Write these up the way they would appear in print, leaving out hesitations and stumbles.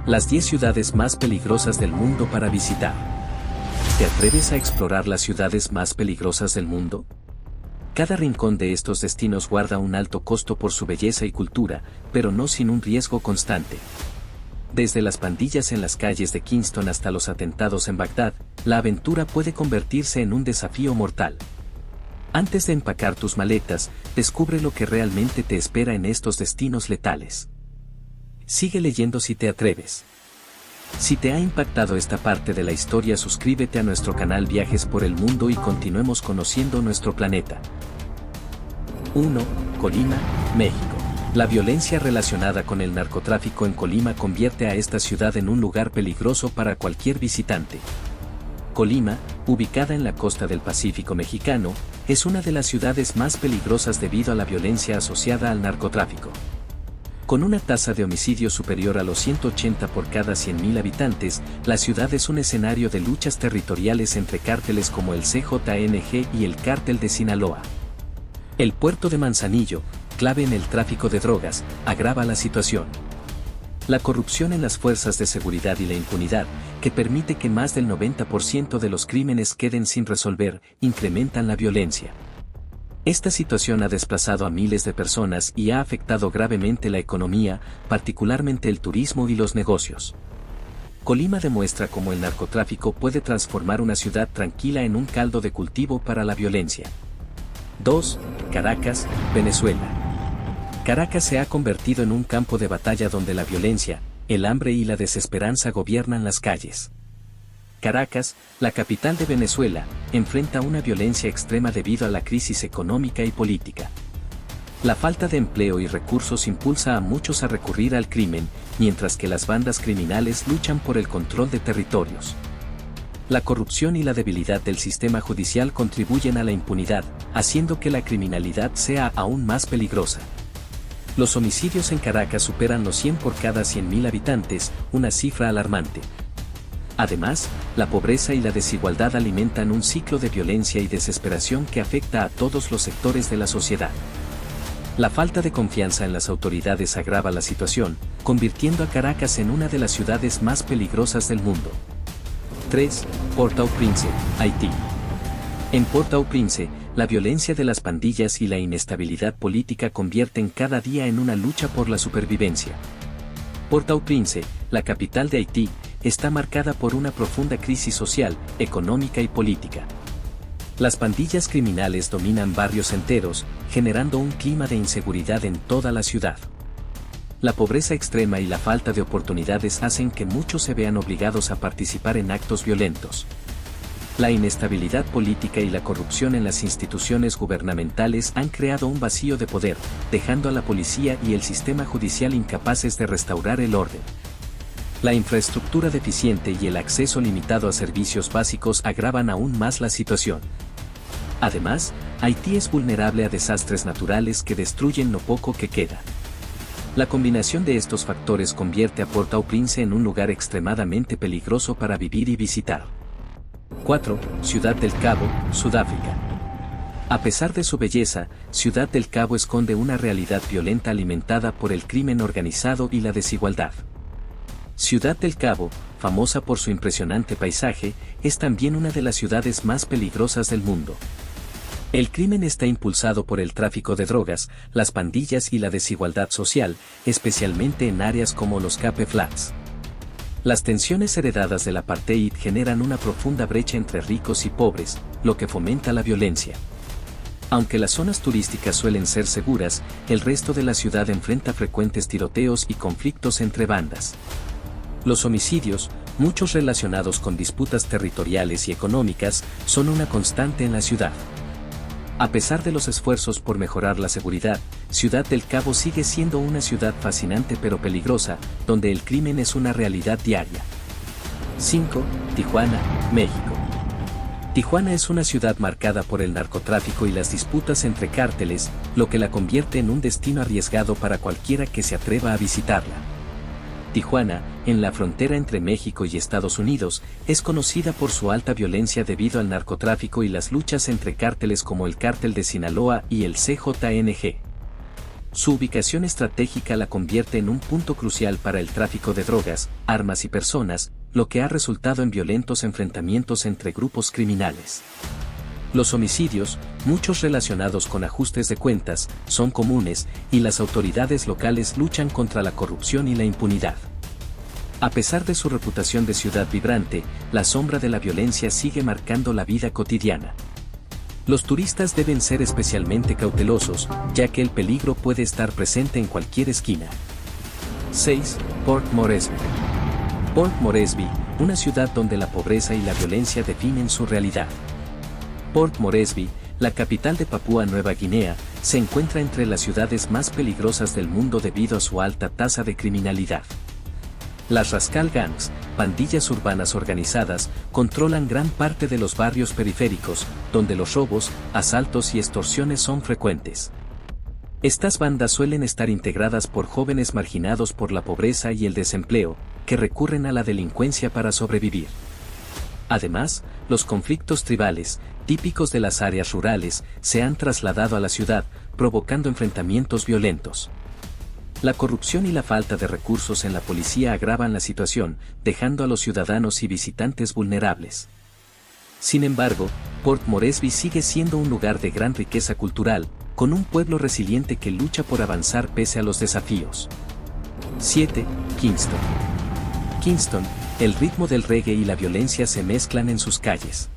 Las 10 ciudades más peligrosas del mundo para visitar. ¿Te atreves a explorar las ciudades más peligrosas del mundo? Cada rincón de estos destinos guarda un alto costo por su belleza y cultura, pero no sin un riesgo constante. Desde las pandillas en las calles de Kingston hasta los atentados en Bagdad, la aventura puede convertirse en un desafío mortal. Antes de empacar tus maletas, descubre lo que realmente te espera en estos destinos letales. Sigue leyendo si te atreves. Si te ha impactado esta parte de la historia, suscríbete a nuestro canal Viajes por el Mundo y continuemos conociendo nuestro planeta. 1. Colima, México. La violencia relacionada con el narcotráfico en Colima convierte a esta ciudad en un lugar peligroso para cualquier visitante. Colima, ubicada en la costa del Pacífico mexicano, es una de las ciudades más peligrosas debido a la violencia asociada al narcotráfico. Con una tasa de homicidio superior a los 180 por cada 100.000 habitantes, la ciudad es un escenario de luchas territoriales entre cárteles como el CJNG y el Cártel de Sinaloa. El puerto de Manzanillo, clave en el tráfico de drogas, agrava la situación. La corrupción en las fuerzas de seguridad y la impunidad, que permite que más del 90% de los crímenes queden sin resolver, incrementan la violencia. Esta situación ha desplazado a miles de personas y ha afectado gravemente la economía, particularmente el turismo y los negocios. Colima demuestra cómo el narcotráfico puede transformar una ciudad tranquila en un caldo de cultivo para la violencia. 2. Caracas, Venezuela. Caracas se ha convertido en un campo de batalla donde la violencia, el hambre y la desesperanza gobiernan las calles. Caracas, la capital de Venezuela, enfrenta una violencia extrema debido a la crisis económica y política. La falta de empleo y recursos impulsa a muchos a recurrir al crimen, mientras que las bandas criminales luchan por el control de territorios. La corrupción y la debilidad del sistema judicial contribuyen a la impunidad, haciendo que la criminalidad sea aún más peligrosa. Los homicidios en Caracas superan los 100 por cada 100.000 habitantes, una cifra alarmante. Además, la pobreza y la desigualdad alimentan un ciclo de violencia y desesperación que afecta a todos los sectores de la sociedad. La falta de confianza en las autoridades agrava la situación, convirtiendo a Caracas en una de las ciudades más peligrosas del mundo. 3. Port-au-Prince, Haití. En Port-au-Prince, la violencia de las pandillas y la inestabilidad política convierten cada día en una lucha por la supervivencia. Port-au-Prince, la capital de Haití, está marcada por una profunda crisis social, económica y política. Las pandillas criminales dominan barrios enteros, generando un clima de inseguridad en toda la ciudad. La pobreza extrema y la falta de oportunidades hacen que muchos se vean obligados a participar en actos violentos. La inestabilidad política y la corrupción en las instituciones gubernamentales han creado un vacío de poder, dejando a la policía y el sistema judicial incapaces de restaurar el orden. La infraestructura deficiente y el acceso limitado a servicios básicos agravan aún más la situación. Además, Haití es vulnerable a desastres naturales que destruyen lo poco que queda. La combinación de estos factores convierte a Port-au-Prince en un lugar extremadamente peligroso para vivir y visitar. 4. Ciudad del Cabo, Sudáfrica. A pesar de su belleza, Ciudad del Cabo esconde una realidad violenta alimentada por el crimen organizado y la desigualdad. Ciudad del Cabo, famosa por su impresionante paisaje, es también una de las ciudades más peligrosas del mundo. El crimen está impulsado por el tráfico de drogas, las pandillas y la desigualdad social, especialmente en áreas como los Cape Flats. Las tensiones heredadas del apartheid generan una profunda brecha entre ricos y pobres, lo que fomenta la violencia. Aunque las zonas turísticas suelen ser seguras, el resto de la ciudad enfrenta frecuentes tiroteos y conflictos entre bandas. Los homicidios, muchos relacionados con disputas territoriales y económicas, son una constante en la ciudad. A pesar de los esfuerzos por mejorar la seguridad, Ciudad del Cabo sigue siendo una ciudad fascinante pero peligrosa, donde el crimen es una realidad diaria. 5. Tijuana, México. Tijuana es una ciudad marcada por el narcotráfico y las disputas entre cárteles, lo que la convierte en un destino arriesgado para cualquiera que se atreva a visitarla. Tijuana, en la frontera entre México y Estados Unidos, es conocida por su alta violencia debido al narcotráfico y las luchas entre cárteles como el Cártel de Sinaloa y el CJNG. Su ubicación estratégica la convierte en un punto crucial para el tráfico de drogas, armas y personas, lo que ha resultado en violentos enfrentamientos entre grupos criminales. Los homicidios, muchos relacionados con ajustes de cuentas, son comunes, y las autoridades locales luchan contra la corrupción y la impunidad. A pesar de su reputación de ciudad vibrante, la sombra de la violencia sigue marcando la vida cotidiana. Los turistas deben ser especialmente cautelosos, ya que el peligro puede estar presente en cualquier esquina. 6. Port Moresby. Port Moresby, una ciudad donde la pobreza y la violencia definen su realidad. Port Moresby, la capital de Papúa Nueva Guinea, se encuentra entre las ciudades más peligrosas del mundo debido a su alta tasa de criminalidad. Las Rascal Gangs, pandillas urbanas organizadas, controlan gran parte de los barrios periféricos, donde los robos, asaltos y extorsiones son frecuentes. Estas bandas suelen estar integradas por jóvenes marginados por la pobreza y el desempleo, que recurren a la delincuencia para sobrevivir. Además, los conflictos tribales, típicos de las áreas rurales, se han trasladado a la ciudad, provocando enfrentamientos violentos. La corrupción y la falta de recursos en la policía agravan la situación, dejando a los ciudadanos y visitantes vulnerables. Sin embargo, Port Moresby sigue siendo un lugar de gran riqueza cultural, con un pueblo resiliente que lucha por avanzar pese a los desafíos. 7. Kingston. Kingston, el ritmo del reggae y la violencia se mezclan en sus calles.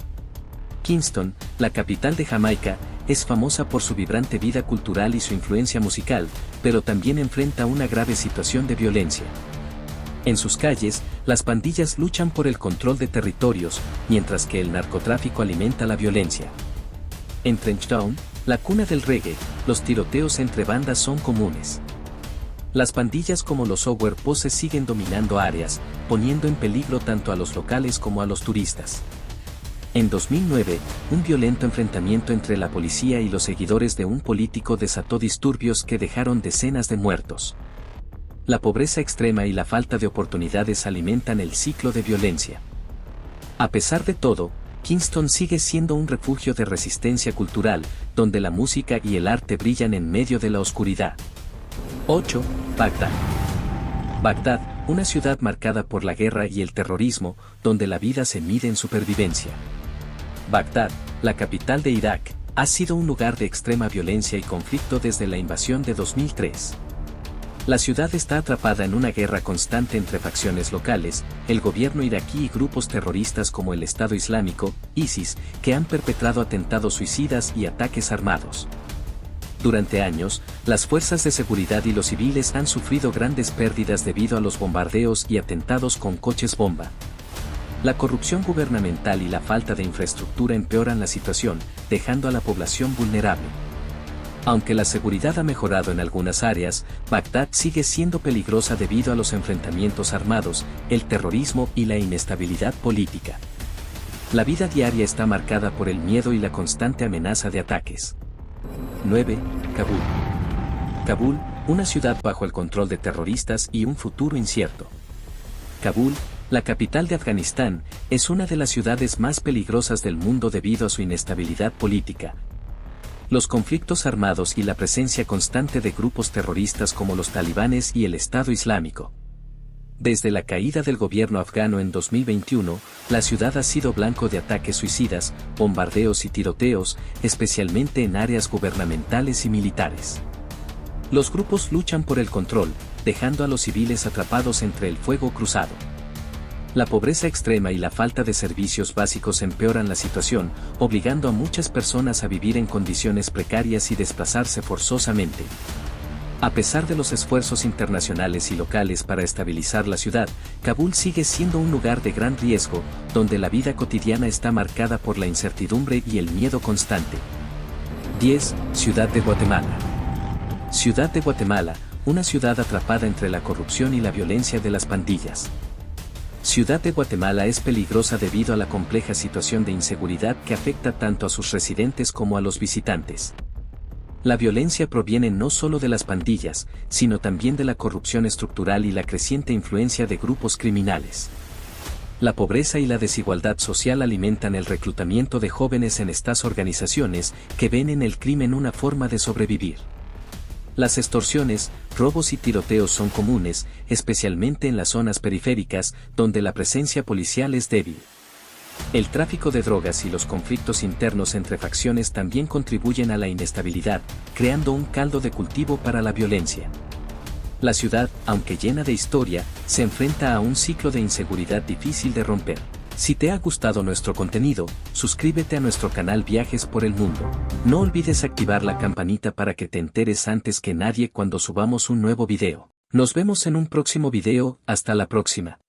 Kingston, la capital de Jamaica, es famosa por su vibrante vida cultural y su influencia musical, pero también enfrenta una grave situación de violencia. En sus calles, las pandillas luchan por el control de territorios, mientras que el narcotráfico alimenta la violencia. En Trenchtown, la cuna del reggae, los tiroteos entre bandas son comunes. Las pandillas como los Sour Poses siguen dominando áreas, poniendo en peligro tanto a los locales como a los turistas. En 2009, un violento enfrentamiento entre la policía y los seguidores de un político desató disturbios que dejaron decenas de muertos. La pobreza extrema y la falta de oportunidades alimentan el ciclo de violencia. A pesar de todo, Kingston sigue siendo un refugio de resistencia cultural, donde la música y el arte brillan en medio de la oscuridad. 8. Bagdad. Bagdad, una ciudad marcada por la guerra y el terrorismo, donde la vida se mide en supervivencia. Bagdad, la capital de Irak, ha sido un lugar de extrema violencia y conflicto desde la invasión de 2003. La ciudad está atrapada en una guerra constante entre facciones locales, el gobierno iraquí y grupos terroristas como el Estado Islámico, ISIS, que han perpetrado atentados suicidas y ataques armados. Durante años, las fuerzas de seguridad y los civiles han sufrido grandes pérdidas debido a los bombardeos y atentados con coches bomba. La corrupción gubernamental y la falta de infraestructura empeoran la situación, dejando a la población vulnerable. Aunque la seguridad ha mejorado en algunas áreas, Bagdad sigue siendo peligrosa debido a los enfrentamientos armados, el terrorismo y la inestabilidad política. La vida diaria está marcada por el miedo y la constante amenaza de ataques. 9. Kabul. Kabul, una ciudad bajo el control de terroristas y un futuro incierto. Kabul, la capital de Afganistán, es una de las ciudades más peligrosas del mundo debido a su inestabilidad política. Los conflictos armados y la presencia constante de grupos terroristas como los talibanes y el Estado Islámico. Desde la caída del gobierno afgano en 2021, la ciudad ha sido blanco de ataques suicidas, bombardeos y tiroteos, especialmente en áreas gubernamentales y militares. Los grupos luchan por el control, dejando a los civiles atrapados entre el fuego cruzado. La pobreza extrema y la falta de servicios básicos empeoran la situación, obligando a muchas personas a vivir en condiciones precarias y desplazarse forzosamente. A pesar de los esfuerzos internacionales y locales para estabilizar la ciudad, Kabul sigue siendo un lugar de gran riesgo, donde la vida cotidiana está marcada por la incertidumbre y el miedo constante. 10. Ciudad de Guatemala. Ciudad de Guatemala, una ciudad atrapada entre la corrupción y la violencia de las pandillas. Ciudad de Guatemala es peligrosa debido a la compleja situación de inseguridad que afecta tanto a sus residentes como a los visitantes. La violencia proviene no solo de las pandillas, sino también de la corrupción estructural y la creciente influencia de grupos criminales. La pobreza y la desigualdad social alimentan el reclutamiento de jóvenes en estas organizaciones que ven en el crimen una forma de sobrevivir. Las extorsiones, robos y tiroteos son comunes, especialmente en las zonas periféricas, donde la presencia policial es débil. El tráfico de drogas y los conflictos internos entre facciones también contribuyen a la inestabilidad, creando un caldo de cultivo para la violencia. La ciudad, aunque llena de historia, se enfrenta a un ciclo de inseguridad difícil de romper. Si te ha gustado nuestro contenido, suscríbete a nuestro canal Viajes por el Mundo. No olvides activar la campanita para que te enteres antes que nadie cuando subamos un nuevo video. Nos vemos en un próximo video, hasta la próxima.